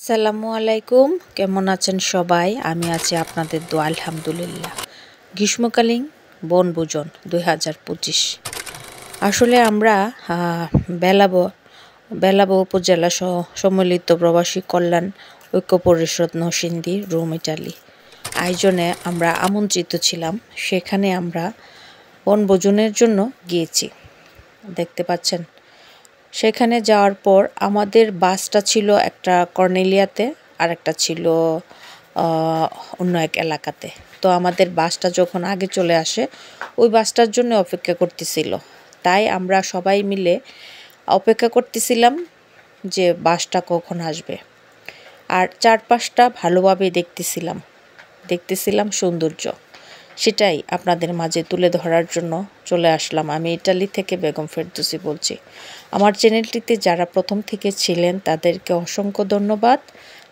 আসসালামু আলাইকুম, কেমন আছেন সবাই? আমি আছি আপনাদের দোয়া আলহামদুলিল্লাহ। গ্রীষ্মকালীন বনভোজন 2025। আসলে আমরা বেলাবো উপজেলা সম্মিলিত প্রবাসী কল্যাণ ঐক্য পরিষদ নরসিংদী রুম ইটালি আয়োজনে আমরা আমন্ত্রিত ছিলাম। সেখানে আমরা বনভোজনের জন্য গিয়েছি, দেখতে পাচ্ছেন। সেখানে যাওয়ার পর আমাদের বাসটা ছিল একটা কর্নেলিয়াতে আর একটা ছিল অন্য এক এলাকাতে। তো আমাদের বাসটা যখন আগে চলে আসে, ওই বাসটার জন্য অপেক্ষা করতেছিল। তাই আমরা সবাই মিলে অপেক্ষা করতেছিলাম যে বাসটা কখন আসবে। আর চারপাশটা ভালোভাবে দেখতেছিলাম সৌন্দর্য। সেটাই আপনাদের মাঝে তুলে ধরার জন্য চলে আসলাম। আমি ইটালি থেকে বেগম ফেরদৌসী বলছি। আমার চ্যানেলটিতে যারা প্রথম থেকে ছিলেন তাদেরকে অসংখ্য ধন্যবাদ।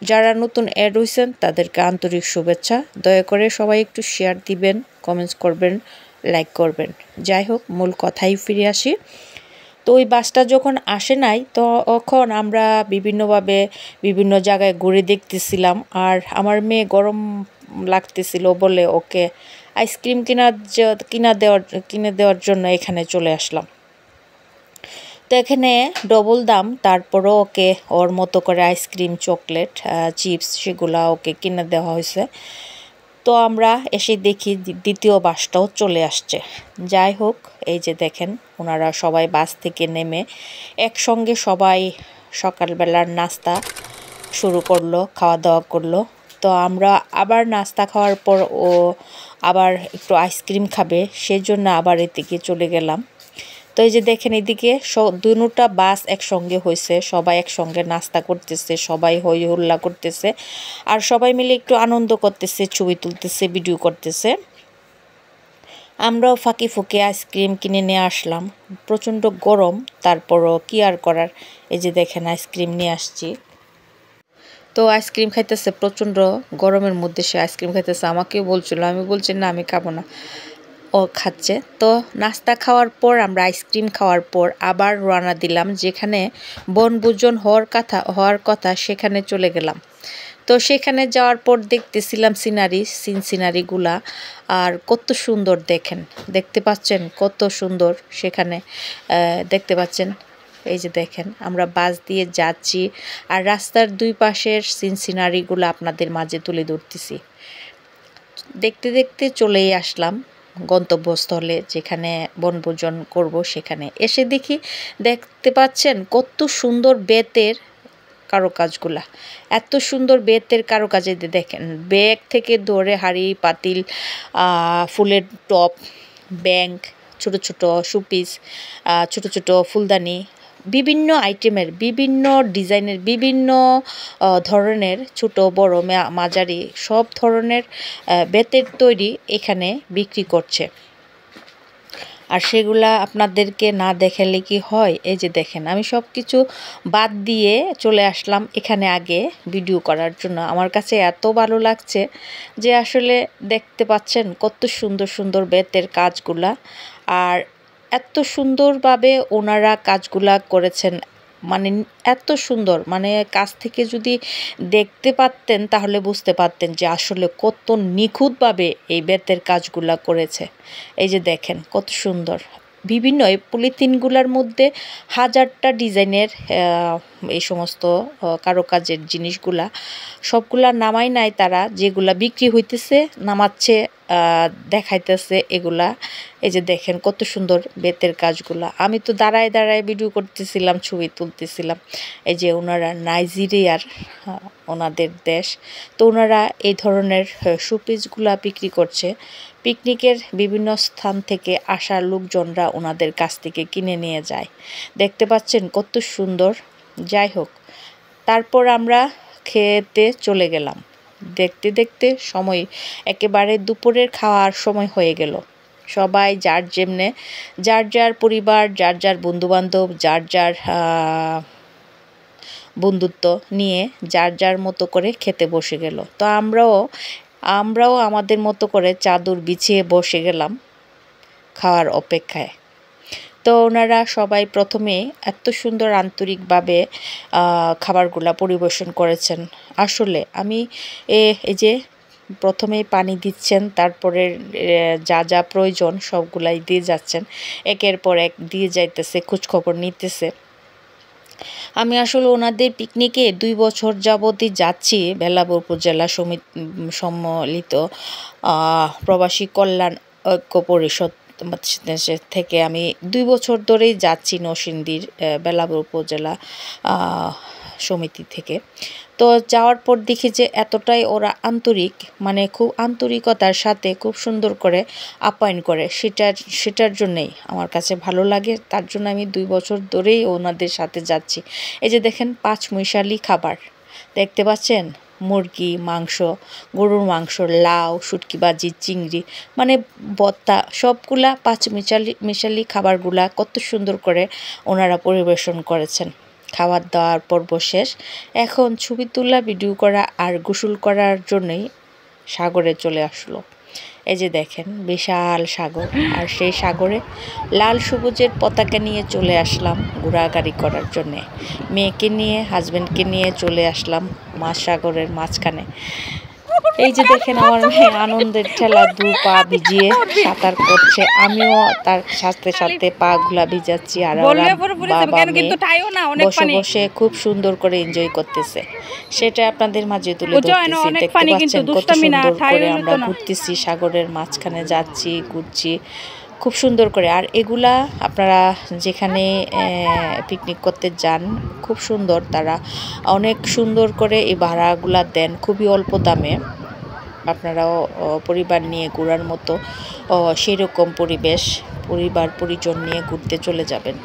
যারা নতুন অ্যাড হয়েছেন তাদেরকে আন্তরিক শুভেচ্ছা। দয়া করে সবাই একটু শেয়ার দিবেন, কমেন্টস করবেন, লাইক করবেন। যাই হোক, মূল কথাই ফিরে আসি। তো ওই বাসটা যখন আসে নাই, তখন আমরা বিভিন্ন জায়গায় ঘুরে দেখতেছিলাম। আর আমার মেয়ে গরম লাগতেছিল বলে ওকে আইসক্রিম কিনে দেওয়ার জন্য এখানে চলে আসলাম। তো এখানে ডবল দাম, তারপরও ওকে ওর মতো করে আইসক্রিম, চকলেট, চিপস সেগুলা ওকে কিনে দেওয়া হয়েছে। তো আমরা এসে দেখি দ্বিতীয় বাসটাও চলে আসছে। যাই হোক, এই যে দেখেন, ওনারা সবাই বাস থেকে নেমে একসঙ্গে সবাই সকালবেলার নাস্তা শুরু করলো, খাওয়া দাওয়া করলো। তো আমরা আবার নাস্তা খাওয়ার পর ও আবার একটু আইসক্রিম খাবে, সেজন্য আবার এদিকে চলে গেলাম। তো এই যে দেখেন, এদিকে দুটা বাস একসঙ্গে হয়েছে, সবাই একসঙ্গে নাস্তা করতেছে, সবাই হই হুল্লা করতেছে, আর সবাই মিলে একটু আনন্দ করতেছে, ছবি তুলতেছে, ভিডিও করতেছে। আমরাও ফাঁকে ফুঁকে আইসক্রিম কিনে নিয়ে আসলাম। প্রচণ্ড গরম, তারপরও কি আর করার। এই যে দেখেন, আইসক্রিম নিয়ে আসছি। তো আইসক্রিম খাইতেছে, প্রচণ্ড গরমের মধ্যে সে আইসক্রিম খাইতেছে। আমাকেও বলছিল, আমি বলছি না, আমি খাবো না। ও খাচ্ছে। তো নাস্তা খাওয়ার পর, আমরা আইসক্রিম খাওয়ার পর আবার রওনা দিলাম যেখানে বনভোজন হওয়ার কথা সেখানে চলে গেলাম। তো সেখানে যাওয়ার পর দেখতেছিলাম সিনারিগুলা, আর কত সুন্দর দেখতে পাচ্ছেন, কত সুন্দর সেখানে দেখতে পাচ্ছেন। এই যে দেখেন, আমরা বাস দিয়ে যাচ্ছি আর রাস্তার দুই পাশের সিনারিগুলো আপনাদের মাঝে তুলে ধরতেছি। দেখতে দেখতে চলেই আসলাম গন্তব্যস্থলে, যেখানে বনভোজন করব। সেখানে এসে দেখতে পাচ্ছেন কত সুন্দর বেতের কারুকাজগুলা, এত সুন্দর বেতের কারুকাজে দেখেন, ব্যাগ থেকে ধরে হাঁড়ি পাতিল, ফুলের টপ, ব্যাংক, ছোট ছোট শোপিস, ছোট ছোট ফুলদানি, বিভিন্ন আইটেমের, বিভিন্ন ডিজাইনের, বিভিন্ন ধরনের, ছোট বড় মাঝারি সব ধরনের বেতের তৈরি এখানে বিক্রি করছে। আর সেগুলা আপনাদেরকে না দেখালে কি হয়? এই যে দেখেন, আমি সব কিছু বাদ দিয়ে চলে আসলাম এখানে আগে ভিডিও করার জন্য। আমার কাছে এত ভালো লাগছে যে আসলে দেখতে পাচ্ছেন কত সুন্দর সুন্দর বেতের কাজগুলা, আর এত সুন্দরভাবে ওনারা কাজগুলা করেছেন। মানে এত সুন্দর, মানে কাছ থেকে যদি দেখতে পারতেন তাহলে বুঝতে পারতেন যে আসলে কত নিখুঁতভাবে এই বেতের কাজগুলা করেছে। এই যে দেখেন কত সুন্দর, বিভিন্ন এই পলিথিনগুলোর মধ্যে হাজারটা ডিজাইনের এই সমস্ত কারুকাজের জিনিসগুলা, সবগুলা নামাই নাই তারা, যেগুলা বিক্রি হইতেছে নামাচ্ছে, দেখাইতেছে এগুলা। এই যে দেখেন কত সুন্দর বেতের কাজগুলা। আমি তো দাঁড়ায় দাঁড়ায় ভিডিও করতেছিলাম, ছবি তুলতেছিলাম। এই যে ওনারা নাইজেরিয়ার, ওনাদের দেশ। তো ওনারা এই ধরনের শোপিসগুলা বিক্রি করছে। পিকনিকের বিভিন্ন স্থান থেকে আসা লোকজনরা ওনাদের কাছ থেকে কিনে নিয়ে যায়। দেখতে পাচ্ছেন কত সুন্দর। যাই হোক, তারপর আমরা খেতে চলে গেলাম। দেখতে দেখতে সময় একেবারে দুপুরের খাওয়ার সময় হয়ে গেল। সবাই যার যার পরিবার, যার যার বন্ধুবান্ধব, যার যার বন্ধুত্ব নিয়ে যার যার মতো করে খেতে বসে গেল। তো আমরাও আমাদের মতো করে চাদর বিছিয়ে বসে গেলাম খাওয়ার অপেক্ষায়। তো তো ওনারা সবাই প্রথমে এত সুন্দর আন্তরিকভাবে খাবারগুলা পরিবেশন করেছেন। আসলে আমি এই যে প্রথমেই পানি দিচ্ছেন, তারপরে যা যা প্রয়োজন সবগুলাই দিয়ে যাচ্ছেন, একের পর এক দিয়ে যাইতেছে, খোঁজখবর নিতেছে। আমি আসলে ওনাদের পিকনিকে 2 বছর যাবতই যাচ্ছি। বেলাব উপজেলা সম্মিলিত প্রবাসী কল্যাণ ঐক্য পরিষদ থেকে আমি 2 বছর ধরেই যাচ্ছি নরসিংদীর বেলাব উপজেলা সমিতি থেকে। তো যাওয়ার পর দেখি যে এতটাই ওরা আন্তরিক, মানে খুব আন্তরিকতার সাথে খুব সুন্দর করে আপ্যায়ন করে, সেটার জন্যেই আমার কাছে ভালো লাগে। তার জন্য আমি 2 বছর ধরেই ওনাদের সাথে যাচ্ছি। এই যে দেখেন 5 মিশালি খাবার দেখতে পাচ্ছেন, মুরগি মাংস, গরুর মাংস, লাউ, শুটকি ভাজি, চিংড়ি, মানে ভর্তা, সবগুলা 5 মিশালি খাবারগুলা কত সুন্দর করে ওনারা পরিবেশন করেছেন। খাওয়ার দাওয়ার পর্ব শেষ। এখন ছবি তোলা, ভিডিও করা আর গোসল করার জন্যই সাগরে চলে আসলো। এই যে দেখেন বিশাল সাগর, আর সেই সাগরে লাল সবুজের পতাকা নিয়ে চলে আসলাম ঘোরাঘুরি করার জন্যে। মেয়েকে নিয়ে, হাজব্যান্ডকে নিয়ে চলে আসলাম সাগরের মাঝখানে। এই যে দেখেন আমার মেয়ে আনন্দের ঠেলা 2 পা ভিজিয়ে সাঁতার করছে, আমিও তার সাথে সাথে পা গুলা ভিজাচ্ছি। আর বাবা মেয়ে বসে বসে খুব সুন্দর করে এনজয় করতেছে, সেটা আপনাদের মাঝে তুলে ধরতেছি। দেখতে পাচ্ছেন কত সুন্দর করে আমরা ঘুরতেছি, সাগরের মাঝখানে যাচ্ছি, ঘুরছি খুব সুন্দর করে। আর এগুলা আপনারা যেখানে পিকনিক করতে যান, খুব সুন্দর, তারা অনেক সুন্দর করে এই ভাড়াগুলা দেন, খুবই অল্প দামে। আপনারাও পরিবার নিয়ে ঘোরার মতো সেরকম পরিবেশ, পরিবার পরিজন নিয়ে ঘুরতে চলে যাবেন।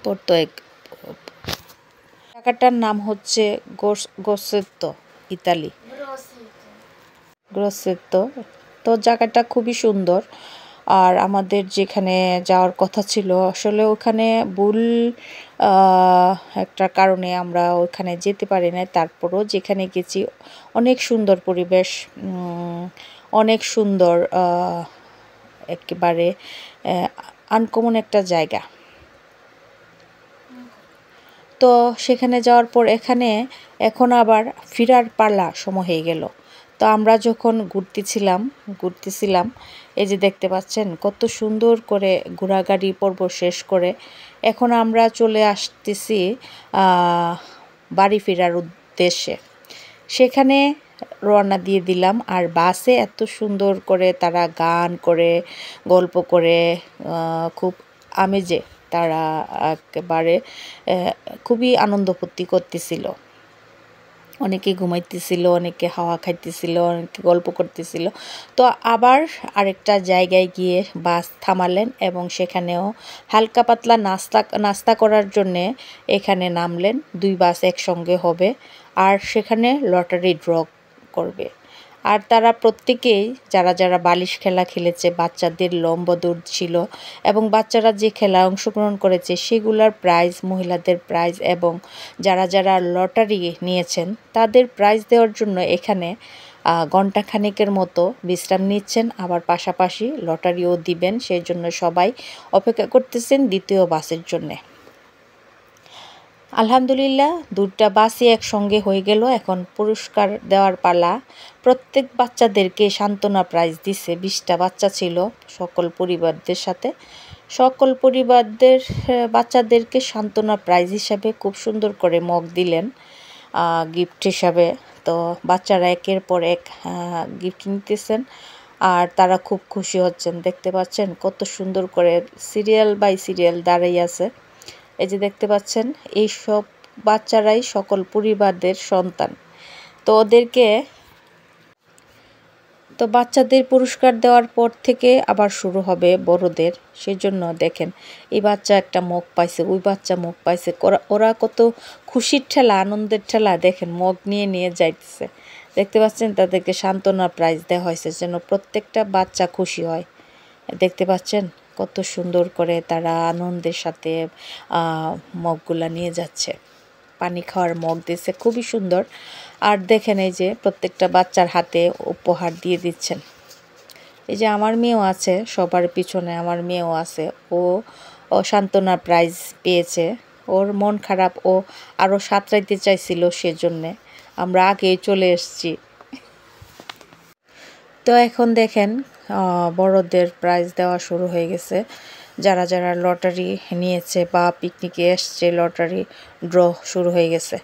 পোর্তো জায়গাটার নাম হচ্ছে গ্রোসেতো, ইতালি, গ্রোসেতো। তো জায়গাটা খুবই সুন্দর। আর আমাদের যেখানে যাওয়ার কথা ছিল, আসলে ওখানে ভুল একটা কারণে আমরা ওখানে যেতে পারি না। তারপরও যেখানে গেছি অনেক সুন্দর পরিবেশ, অনেক সুন্দর, একেবারে আনকমন একটা জায়গা। তো সেখানে যাওয়ার পর এখন আবার ফিরার পালা সময় হয়ে গেল। তো আমরা যখন ঘুরতেছিলাম, এই যে দেখতে পাচ্ছেন কত সুন্দর করে ঘোরাঘুরি পর্ব শেষ করে এখন আমরা চলে আসতেছি বাড়ি ফেরার উদ্দেশ্যে। সেখানে রওনা দিয়ে দিলাম। আর বাসে এত সুন্দর করে তারা গান করে, গল্প করে, খুব আমেজে তারা একেবারে খুবই আনন্দ ফুর্তি করতেছিল। অনেকে ঘুমাইতেছিল, অনেকে হাওয়া খাইতেছিল, অনেকে গল্প করতেছিল। তো আবার আরেকটা জায়গায় গিয়ে বাস থামালেন এবং সেখানেও হালকা পাতলা নাস্তা করার জন্যে এখানে নামলেন। 2 বাস একসঙ্গে হবে আর সেখানে লটারি ড্র করবে। আর তারা প্রত্যেকেই যারা বালিশ খেলা খেলেছে, বাচ্চাদের লম্বা দৌড় ছিল এবং বাচ্চারা যে খেলায় অংশগ্রহণ করেছে সেগুলোর প্রাইজ, মহিলাদের প্রাইজ এবং যারা লটারি নিয়েছেন তাদের প্রাইজ দেওয়ার জন্য এখানে ঘণ্টাখানেকের মতো বিশ্রাম নিচ্ছেন। আবার পাশাপাশি লটারিও দিবেন, সেই জন্য সবাই অপেক্ষা করতেছেন দ্বিতীয় বাসের জন্যে। আলহামদুলিল্লাহ 2টা বাসই একসঙ্গে হয়ে গেল। এখন পুরস্কার দেওয়ার পালা। প্রত্যেক বাচ্চাদেরকে সান্ত্বনা প্রাইজ দিছে। 20টা বাচ্চা ছিল সকল পরিবারদের সাথে। সকল পরিবারদের বাচ্চাদেরকে সান্ত্বনা প্রাইজ হিসাবে খুব সুন্দর করে মগ দিলেন গিফট হিসাবে। তো বাচ্চারা একের পর এক গিফট নিতেছেন আর তারা খুব খুশি হচ্ছেন। দেখতে পাচ্ছেন কত সুন্দর করে সিরিয়াল বাই সিরিয়াল দাঁড়িয়ে আছে। এই যে দেখতে পাচ্ছেন এই সব বাচ্চারাই সকল পরিবারদের সন্তান। তো বাচ্চাদের পুরস্কার দেওয়ার পর থেকে আবার শুরু হবে বড়দের। সেজন্য দেখেন এই বাচ্চা একটা মগ পাইছে, ওই বাচ্চা মগ পাইছে, ওরা কত খুশির ঠেলা, আনন্দের ঠেলা, দেখেন মগ নিয়ে যাইতেছে। দেখতে পাচ্ছেন তাদেরকে সান্ত্বনা প্রাইজ দেওয়া হয়েছে যেন প্রত্যেকটা বাচ্চা খুশি হয়। দেখতে পাচ্ছেন কত সুন্দর করে তারা আনন্দের সাথে মগগুলা নিয়ে যাচ্ছে। পানি খাওয়ার মগ দিচ্ছে, খুবই সুন্দর। আর দেখেন এই যে প্রত্যেকটা বাচ্চার হাতে উপহার দিয়ে দিচ্ছেন। এই যে আমার মেয়েও আছে, সবার পিছনে আমার মেয়েও আছে, ও সান্ত্বনা প্রাইজ পেয়েছে। ওর মন খারাপ, ও আরও সাঁতরাইতে চাইছিল, সেজন্যে আমরা আগেই চলে এসেছি। তো এখন দেখেন বড়দের প্রাইজ দেওয়া শুরু হয়ে গেছে। যারা যারা লটারি নিয়েছে বা পিকনিকে এসছে, লটারি ড্র শুরু হয়ে গেছে।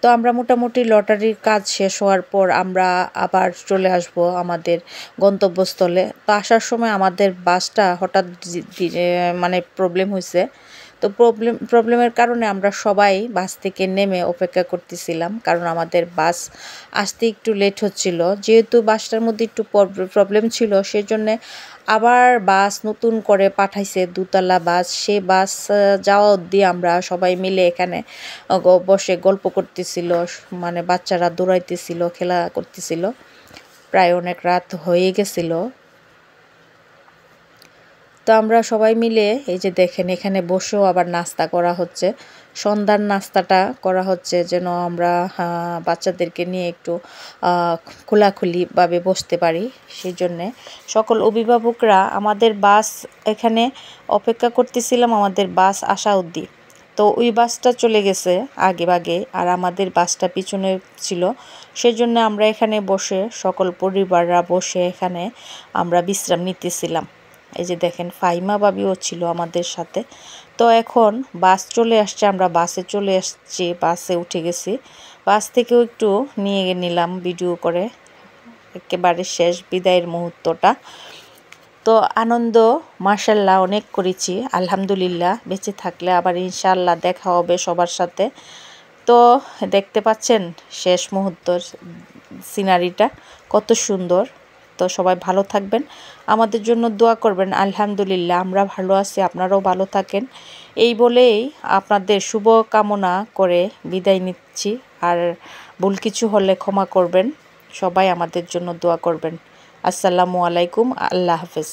তো আমরা মোটামুটি লটারির কাজ শেষ হওয়ার পর আমরা আবার চলে আসব আমাদের গন্তব্যস্থলে। তো আসার সময় আমাদের বাসটা হঠাৎ মানে প্রবলেম হয়েছে। তো প্রবলেমের কারণে আমরা সবাই বাস থেকে নেমে অপেক্ষা করতেছিলাম, কারণ আমাদের বাস আসতে একটু লেট হচ্ছিল। যেহেতু বাসটার মধ্যে একটু প্রবলেম ছিল, সেজন্যে আবার বাস নতুন করে পাঠাইছে, দোতলা বাস। সে বাস যাওয়া অবধি আমরা সবাই মিলে এখানে বসে গল্প করতেছিল, মানে বাচ্চারা দৌড়াইতেছিল, খেলা করতেছিল। প্রায় অনেক রাত হয়ে গেছিল। তো আমরা সবাই মিলে এই যে দেখেন এখানে বসেও আবার নাস্তা করা হচ্ছে, সন্ধ্যার নাস্তাটা করা হচ্ছে, যেন আমরা বাচ্চাদেরকে নিয়ে একটু খোলাখুলিভাবে বসতে পারি। সেই জন্যে সকল অভিভাবকরা আমাদের বাস এখানে অপেক্ষা করতেছিলাম, আমাদের বাস আসা অবধি। তো ওই বাসটা চলে গেছে আগে ভাগে, আর আমাদের বাসটা পিছনে ছিল। সেজন্য আমরা এখানে বসে সকল পরিবাররা বসে এখানে আমরা বিশ্রাম নিতেছিলাম। এই যে দেখেন ফাইমা ভাবিও ছিল আমাদের সাথে। তো এখন বাস চলে আসছে, আমরা বাসে চলে আসছি, বাসে উঠে গেছি। বাস থেকেও একটু নিয়ে নিলাম ভিডিও করে, একেবারে শেষ বিদায়ের মুহূর্তটা। তো আনন্দ মাশাল্লাহ অনেক করেছি, আলহামদুলিল্লাহ। বেঁচে থাকলে আবার ইনশাআল্লাহ দেখা হবে সবার সাথে। তো দেখতে পাচ্ছেন শেষ মুহূর্তের সিনারিটা কত সুন্দর। তো সবাই ভালো থাকবেন, আমাদের জন্য দোয়া করবেন। আলহামদুলিল্লাহ আমরা ভালো আছি, আপনারাও ভালো থাকেন। এই বলেই আপনাদের শুভ কামনা করে বিদায় নিচ্ছি। আর ভুল কিছু হলে ক্ষমা করবেন, সবাই আমাদের জন্য দোয়া করবেন। আসসালামু আলাইকুম, আল্লাহ হাফেজ।